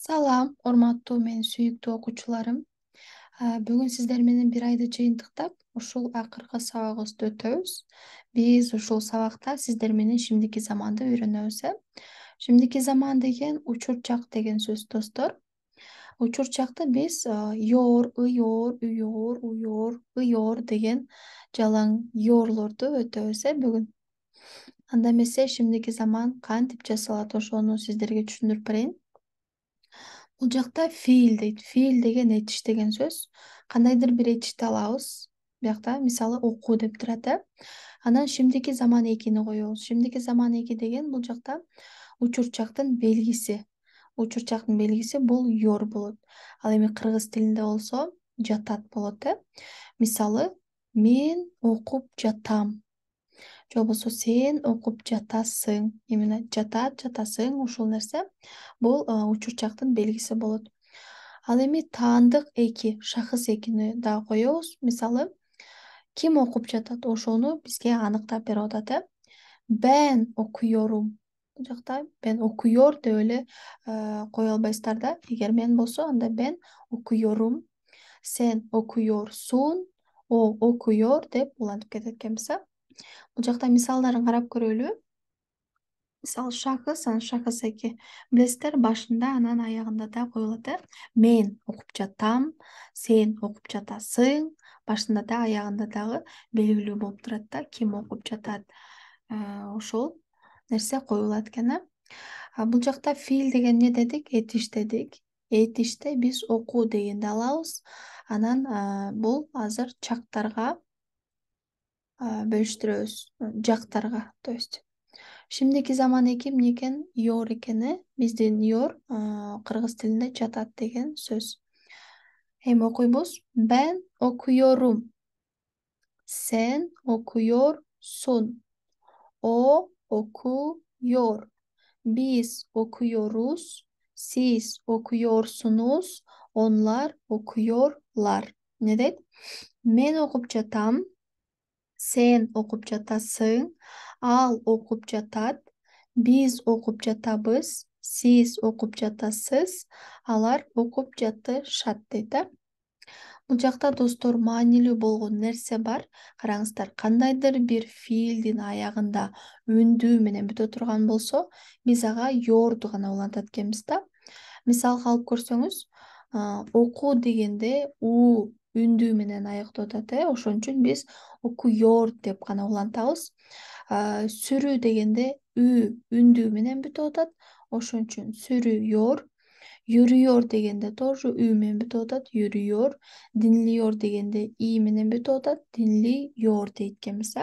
Салам, урматтуу менин сүйүктүү окуучуларым. Бүгүн сиздер менен бир айды жыйынтыктап, ушул акыркы сабагыбызды өтөбүз. Биз ушул сабакта сиздер менен шимдики заманды үйрөнөбүз. Шимдики заман деген учурчак деген сөз, достор. Учурчакты биз йоор, ыйоор, үйөөр, уйоор, ыйоор деген жалаң йоорлорду өтөбүз бүгүн. Анда эмесе шимдики заман кантип жасалат, ошону сиздерге түшүндүрүп берейин. Бул жакта фейл дейт. Фейл деген этиш деген сөз. Кандайдыр бир этишти алабыз. Биякта мисалы окуу деп турат. Анан шимдики заман экини коебуз. Шимдики заман эки деген бул жакта учурчактын белгиси. Учурчактын белгиси бул йоор болот. Ал эми кыргыз тилинде болсо жатат болот. Мисалы мен окуп жатам. Же болбосо сен окуп жатасың. Именно жатасың ушул нерсе бул учурчактын белгиси болот. Ал эми таандык эки, шахыс экини да коебуз. Мисалы ким окуп жатат, ошону бизге аныктап берип атат. Ben okuyorum. Бул жакта ben okuyor деп эле кое албайсыздар да. Эгер мен болсо анда ben okuyorum. Sen okuyorsun. O okuyor деп улантып кетет экенбиз. Бул жакта мисалдарын карап көрөлү. Мисалы шахыс, анан шахыс эки. Билесиздер, башында анан аягында да коюлат. Мен окуп жатам, сен окуп жатасың. Башында да аягында дагы белгилүү болуп турат да, ким окуп жатат. Ошол нерсе коюлат экен. Бул жакта фейл деген не дедик? Этиш дедик. Этиште биз окуу дегенди алабыз. Анан бул азыр чактарга бөлүштүрөбүз. Жактарга, то есть. Şimdiki zaman ekim neken yor ekeni bizdin yor Kırgız dilinde жатат деген söz. Hem okuyubuz. Ben okuyorum. Sen okuyorsun. O okuyor. Biz okuyoruz. Siz okuyorsunuz. Onlar okuyorlar. Ne dedi? Men okup jatam. Sen okup jatasың. Al okup жатат. Biz okup жатабыз. Siz okup жатасыз. Алар окуп жатышат дейт. Бул жакта достор маанилүү болгон нерсе бар. Караңыздар, кандайдыр бир фейлдин аягында үндүү менен бүтө турган болсо, биз ага йоорду гана улантат экенбиз да. Мисалга алып көрсөңүз, окуу дегенде у үндүү менен аяктап атат. Ошон үчүн биз окуyor деп гана улантабыз. Сүрүү дегенде үндүү менен бүтүп атат. Ошон үчүн сүрүyor. Yürüyor degende тоже ü менен бүтүп атат. Yürüyor. Dinliyor degенде и менен бүтүп атат. Dinliyor дейт экенбиз.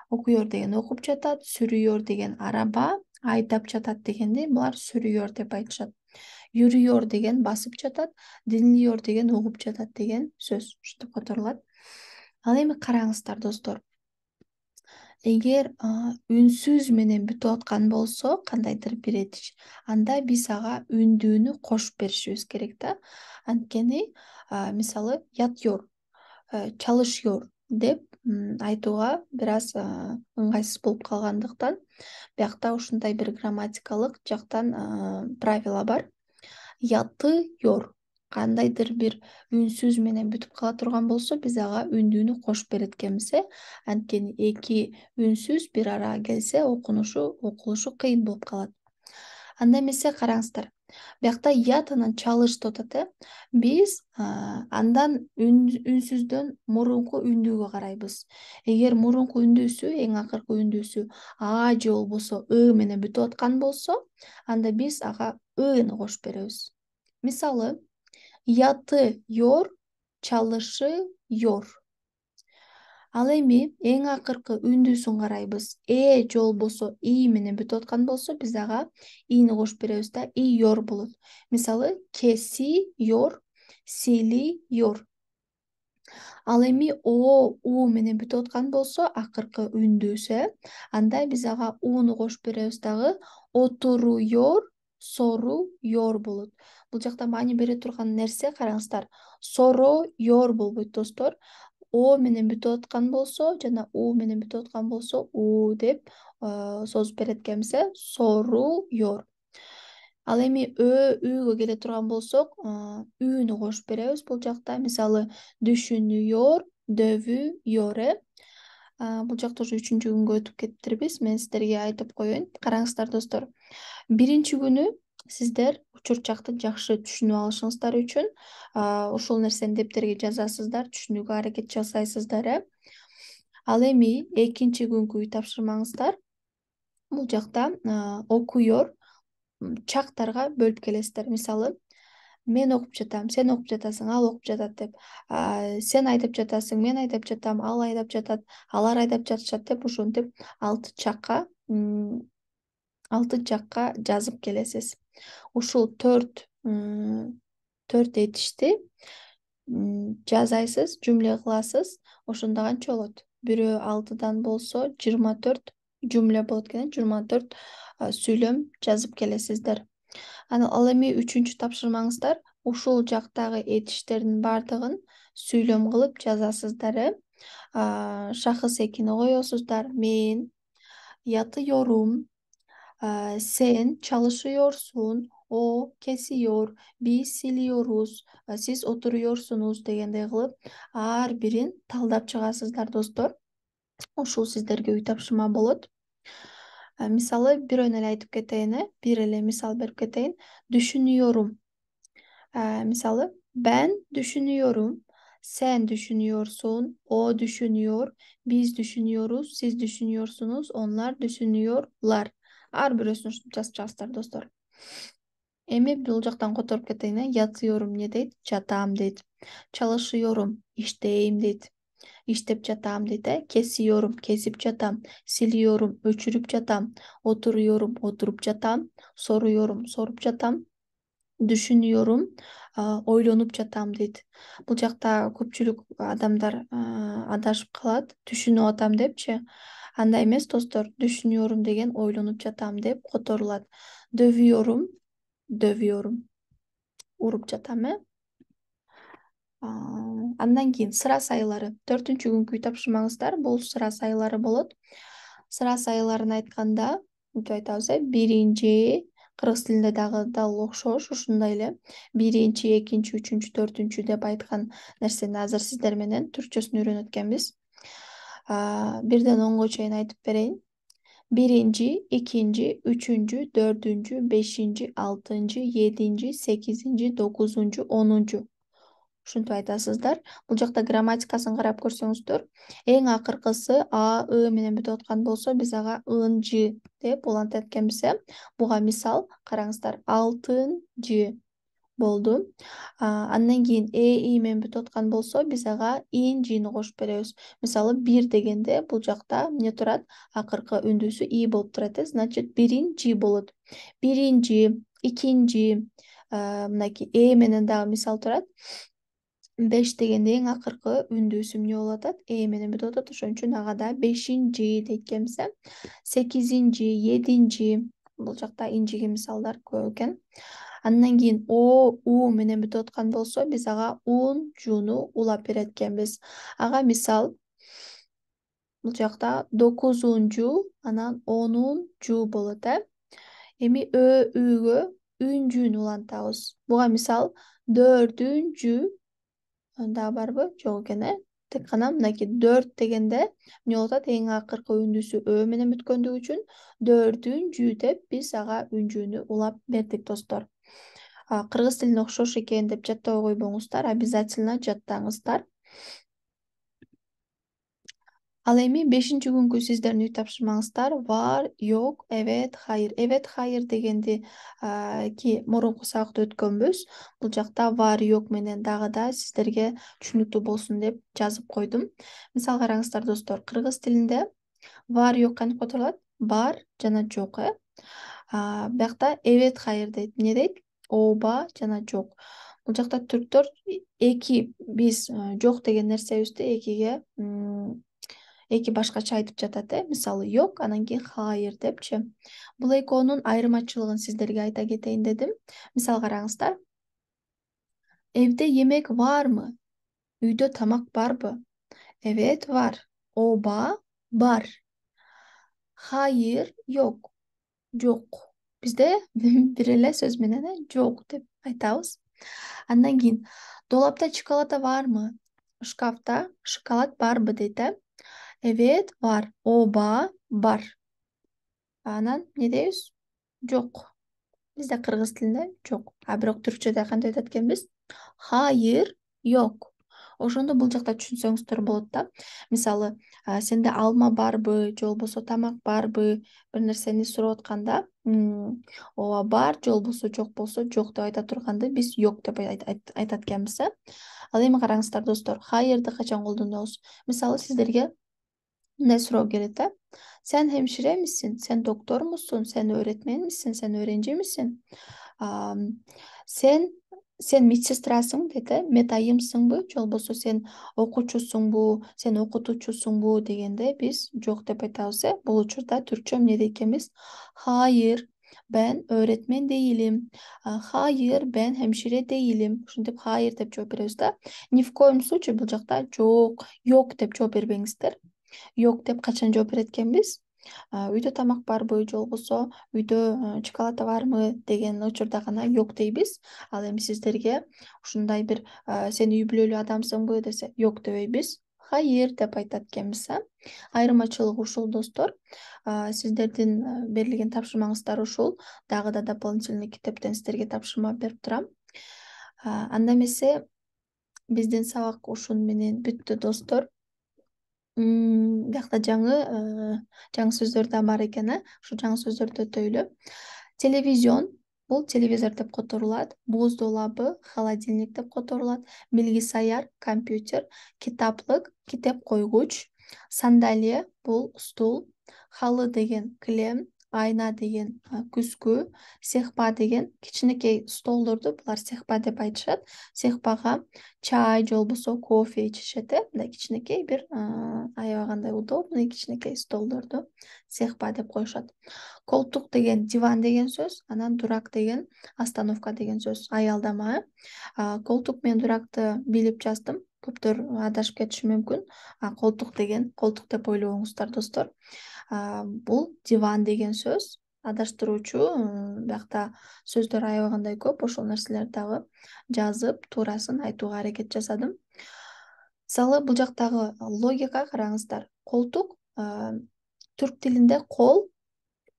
Окуyor деген окуп жатат. Сүрüyor деген араба айдап жатат дегенде булар сүрüyor деп айтышат. Yürüyor деген басып жатат. Dinliyor деген угуп жатат деген сөз. Ушинтип которулат. Ал эми караңыздар, достор. Эгер үнсүз менен бүтүп аткан болсо, кандайдыр бир этиш, анда биз ага үндүүнү кошуп беришибиз керек да. Анткени мисалы ятёр, чалышıyor деп айтууга бир аз ыңгайсыз болуп калгандыктан биякта ушундай бир грамматикалык жактан правила бар. Ятıyor. Кандайдыр бир үнсүз менен бүтүп кала турган болсо, биз ага үндүүнү кошуп берет экенбиз. Анткени эки үнсүз бир арага келсе, окулушу кыйын болуп калат. Анда эмесе караңыздар. Биякта ят анан чалыш деп атат. Биз андан үнсүздөн мурунку үндүүгө карайбыз. Эгер мурунку үндүүсү, эң акыркы үндүүсү а же болбосо менен бүтүп аткан болсо, анда биз ага ыны кошуп беребиз. Мисалы, yatıyor, çalışıyor. Ал эми эң акыркы үндүүсүн карайбыз. Же болбосо и менен бүтүп аткан болсо, биз ага ини кошуп беребиз да, ийор болот. Мисалы, kesiyor, siliyor. Ал эми у менен бүтүп аткан болсо, акыркы үндүүсү, анда биз ага уну кошуп беребиз дагы, oturuyor, soruyor болот. Бул жакта маани бере турган нерсе, караңыздар, soruyor болбойт, достор. О менен бүтүп аткан болсо жана у менен бүтүп аткан болсо у деп созуп берет экенбиз. Soruyor. Ал эми үүгө келе турган болсок, үүнү кошуп беребиз бул жакта. Мисалы, düşünüyor, dövüyor. Бул жакта уже үчүнчү күнгө өтүп кетиптирбиз. Мен сиздерге айтып коеюн. Караңыздар достор. Биринчи күнү сиздер учурчакты жакшы түшүнүп алышыңыздар үчүн ушул нерсени дептерге жазасыздар, түшүнүүгө аракет жасайсыздар, Ал эми экинчи күнгү үй тапшырмаңыздар. Бул жакта окуyor чактарга бөлүп келесиздер. Мисалы, мен окуп жатам, сен окуп жатасың, ал окуп жатат деп. Сен айдап жатасың, мен айдап жатам, ал айдап жатат, алар айдап жатышат деп ушинтип алты жакка жазып келесиз. Ушул төрт этишти жазайсыз, жумле кыласыз. Ошондо канча болот? Бирөө 6-дан болсо 24 жумле болот экен. 24 сүйлөм жазып келесиздер. Ал эми үчүнчү тапшырмаңыздар. Ушул жактагы этиштердин баардыгын сүйлөм кылып жазасыздар. Шахыс экини коесуздар. Мен yatıyorum. Sen çalışıyorsun. O kesiyor. Biz siliyoruz. Siz oturuyorsunuz degендей кылып ар бирин талдап чыгасыздар, достор. Ушул сиздерге үй тапшырма болот. Мисалы, бирөөнү эле айтып кетейин, бир эле мисал берип кетейин. Düşünüyorum. Мисалы, ben düşünüyorum. Sen düşünüyorsun. O düşünüyor. Biz düşünüyoruz. Siz düşünüyorsunuz. Onlar düşünüyorlar. Ар бирөөсүн ушинтип жазып чыгасыздар, достор. Эми бул жактан которуп кетейин. Yatıyorum эмне дейт? Жатам дейт. Çalışıyorum. İşteyim дейт. İştеп жатам дейт. Kesiyorum. Kesip жатам. Siliyorum. Өчүрүп жатам. Oturuyorum. Oturup жатам. Soruyorum. Sorup жатам. Düşünüyorum, ойлонуп жатам дейт. Бул жакта көпчүлүк адамдар адашып калат. Түшүнүп атам депчи. Андай эмес, достор. Düşünüyorum деген ойлонуп жатам деп которулат. Dövüyorum, dövüyorum. Уруп жатам, Андан кийин sıra sayылары. 4-үнчү күнгү үй тапшырмаңыздар. Бул sıra sayылары болот. Sıra sayыларын айтканда, мынтип айтабыз, биринчи, кыргыз тилинде дагы дал окшош, ушундай эле. Биринчи, экинчи, үчүнчү, төртүнчү деп айткан нерсени азыр сиздер менен түркчөсүн үйрөнөт экенбиз. Бирден 10го чейин айтып берейин. Биринчи, экинчи, үчүнчү, төртүнчү, бешинчи, алтынчы, единчи, сегизинчи, тогузунчу, 10. Ушинтип айтасыздар. Бул жакта грамматикасын карап көрсөңүздөр, эң акыркысы а, ы менен бүтүп аткан болсо, биз ага ынжы деп улантат экенбиз. Буга мисал караңыздар. Алтынчы болду. Андан кийин и менен бүтүп аткан болсо, биз ага инжини кошуп беребиз. Мисалы, бир дегенде бул жакта эмне турат? Акыркы үндүүсү и болуп турат. Значит, биринчи болот. Биринчи, экинчи, мынакей менен дагы мисал турат. 5 дегенде эң акыркы үндүүсү эмне болуп атат? Менен бүтүп атат. Ошон үчүн ага да 5-ci дейт экенбиз. 8-ci, 7-ci. Бул жакта инжиге мисалдар көп экен. Андан кийин у менен бүтүп аткан болсо, биз ага жуну улап берет экенбиз. Ага мисал, бул жакта 9-cу, анан 10-cу болот, Эми үгө үн улантабыз. Буга мисал 4-cü дагы барбы? Жок экен, Тек гана мынакей 4 дегенде эмне болуп атат? Эң акыркы үндүүсү менен бүткөндүгү үчүн 4-cü деп биз ага үнжүүнү улап бердик, достор. Кыргыз тилине окшош экен деп жаттабай койбоңуздар, обязательно жаттаңыздар. Ал эми 5-ci күнгү сиздердин үй тапшырмаңыздар var, yok, evet, hayır. Evet, hayır дегенди мурунку сабакта өткөнбүз. Бул жакта var, yok менен дагы да сиздерге түшүнүктүү болсун деп жазып койдум. Мисал караңыздар, достор. Кыргыз тилинде var, yok кантип которулат? Бар жана жок, Биякта evet, hayır дейт. Эмне дейт? Оба жана жок. Бул жакта түрктөр биз жок деген нерсебизди эки башкача айтып жатат, Мисалы, yok, анан кийин hayır депчи. Бул экөөнүн айырмачылыгын сиздерге айта кетейин дедим. Мисал караңыздар. Evde yemek var mı? Үйдө тамак барбы? Evet, var. Оба бар. Hayır, yok. Жок. Бизде бир эле сөз менен жок деп айтабыз. Андан кийин долапта чоколада барбы? Шкафта шоколад барбы дейт, э? Evet, var. Ооба, бар. Анан эмне дейбиз? Жок. Бизде кыргыз тилинде жок. А бирок түркчөдө кантип айтат экенбиз? Хайыр, жок. Ошондо бул жакта түшүнсөңүздөр болот да. Мисалы, сенде алма барбы, же болбосо тамак барбы, бир нерсени сурап атканда, ооба бар, же болбосо жок деп айта турганды биз жок деп айтат экенбиз, э? Ал эми караңыздар достор, хайырды качан колдонобуз? Мисалы, сиздерге мындай суроо келет, э? Sen hemşire misin? Sen doktor musun? Sen öğretmen misin? Sen öğrenci misin? Am, sen sen медсестрасың дейт, э? Медайымсыңбы? Же болбосо сен окуучусуңбу? Сен окутуучусуңбу дегенде биз жок деп айтабыз, э? Бул учурда түркчө эмне дейт экенбиз? Hayır, ben öğretmen değilim. Hayır, ben hemşire değilim. Ушинтип hayır деп жооп беребиз да. Ни в коем случае бул жакта жок деп жооп бербеңиздер. Жок деп качан жооп берет экенбиз? Үйдө тамак барбы, же болбосо үйдө чоколада барбы деген учурда гана жок дейбиз. Ал эми сиздерге ушундай бир сен үй бүлөлүү адамсыңбы десе жок дебейбиз. Хайыр деп айтат экенбиз, э? Айырмачылыгы ушул достор. Сиздердин берилген тапшырмаңыздар ушул. Дагы да дополнительный китептен сиздерге тапшырма берип турам. Анда эмесе биздин сабак ушун менен бүттү достор. Биякта жаңы сөздөр да бар экен, э? Ушу жаңы сөздөрдү өтөйлү. Телевизион бул телевизор деп которулат. Буз долабы холодильник деп которулат. Билгисаяр компьютер, китаплык китеп койгуч, сандалия бул стул, халы деген килем, айна деген күскү, сехпа деген кичинекей столдорду булар сехпа деп айтышат. Сехпага чай же болбосо кофе ичишет, э? Мындай кичинекей бир аябагандай удобный кичинекей столдорду сехпа деп коюшат. Колтук деген диван деген сөз, анан дурак деген остановка деген сөз. Аялдама, колтук менен дуракты билип жаздым. Көптөр адашып кетиши мүмкүн. Колтук деген колтук деп ойлобоңуздар достор. Бул диван деген сөз. Адаштыруучу биякта сөздөр аябагандай көп. Ошол нерселерди дагы жазып, туурасын айтууга аракет жасадым. Мисалы, бул жактагы логика караңыздар. Колтук түрк тилинде кол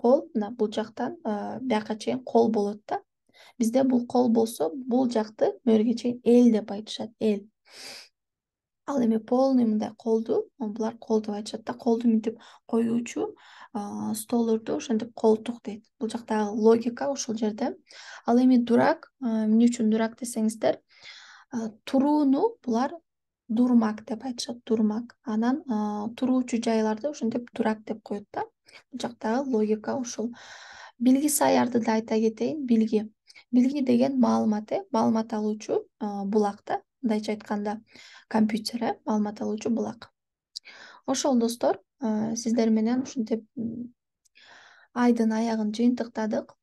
мына бул жактан бияка чейин кол болот да. Бизде бул кол болсо, бул жакты мөргө чейин эл деп айтышат, эл. Ал эми полный мындай колду, булар кол деп айтышат да. Колду мынтип коюучу столдорду ошентип колтук дейт. Бул жактагы логика ушул жерде. Ал эми дурак, эмне үчүн дурак десеңиздер, турууну булар дурмак деп айтышат, дурмак. Анан туруучу жайларды ошентип дурак деп коет да. Бул жактагы логика ушул. Билгисаярды да айта кетейин, билги. Билги деген маалымат, маалымат алуучу булак да. Мындайча айтканда компьютер, маалымат алуучу булак. Ошол достор, сиздер менен ушинтип айдын аягын жыйынтыктадык.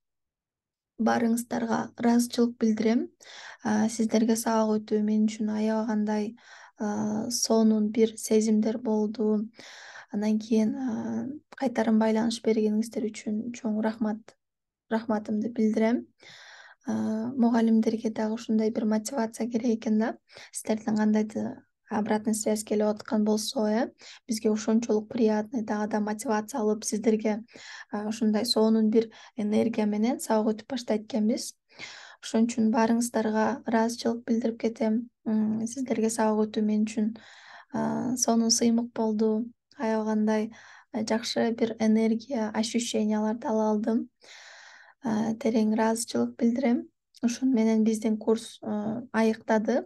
Баарыңыздарга ыраазычылык билдирем. Сиздерге сабак өтүү мен үчүн аябагандай сонун бир сезимдер болду. Андан кийин кайтарым байланыш бергениңиздер үчүн чоң рахматымды билдирем. Мугалимдерге дагы ушундай бир мотивация керек экен да. Сиздердин кандайдыр обратный связь келип аткан болсо, бизге ошончолук приятный, дагы да мотивация алып, сиздерге ушундай сонун бир энергия менен сабак өтүп баштайт экенбиз. Ошон үчүн баарыңыздарга ыраазычылык билдирип кетем. Сиздерге сабак өтүү мен үчүн сонун сыймык болду. Аябагандай жакшы бир энергия, ощущенияларды ала алдым. Терең ыраазычылык билдирем. Ошону менен биздин курс айыктады.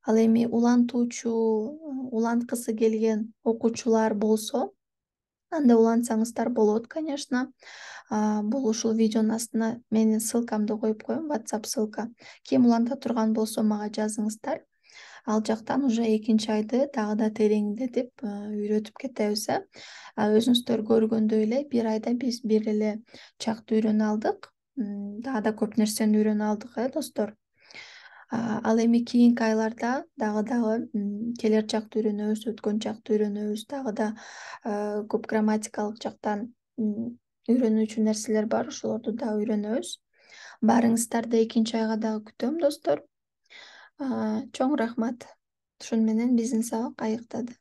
Ал эми улантуучу, уланткысы келген окуучулар болсо, анда улантсаңыздар болот, конечно. Бул ушул видеонун астына менин ссылкамды коюп коем, WhatsApp ссылка. Ким уланта турган болсо мага жазыңыздар. Ал жактан уже экинчи айды дагы да тереңдетип үйрөтүп кетебиз. Өзүңүздөр көргөндөй эле бир айда биз бир эле чакты үйрөнө алдык. Дагы да көп нерсени үйрөнө алдык, достор. Ал эми кийинки айларда дагы келер жакты үйрөнөбүз, өткөн жакты үйрөнөбүз, дагы да көп грамматикалык жактан үйрөнүүчү нерселер бар, ошолорду да үйрөнөбүз. Баарыңыздарды экинчи айга дагы күтөм, достор. Чоң рахмат. Ушуну менен биздин сабак айыктады.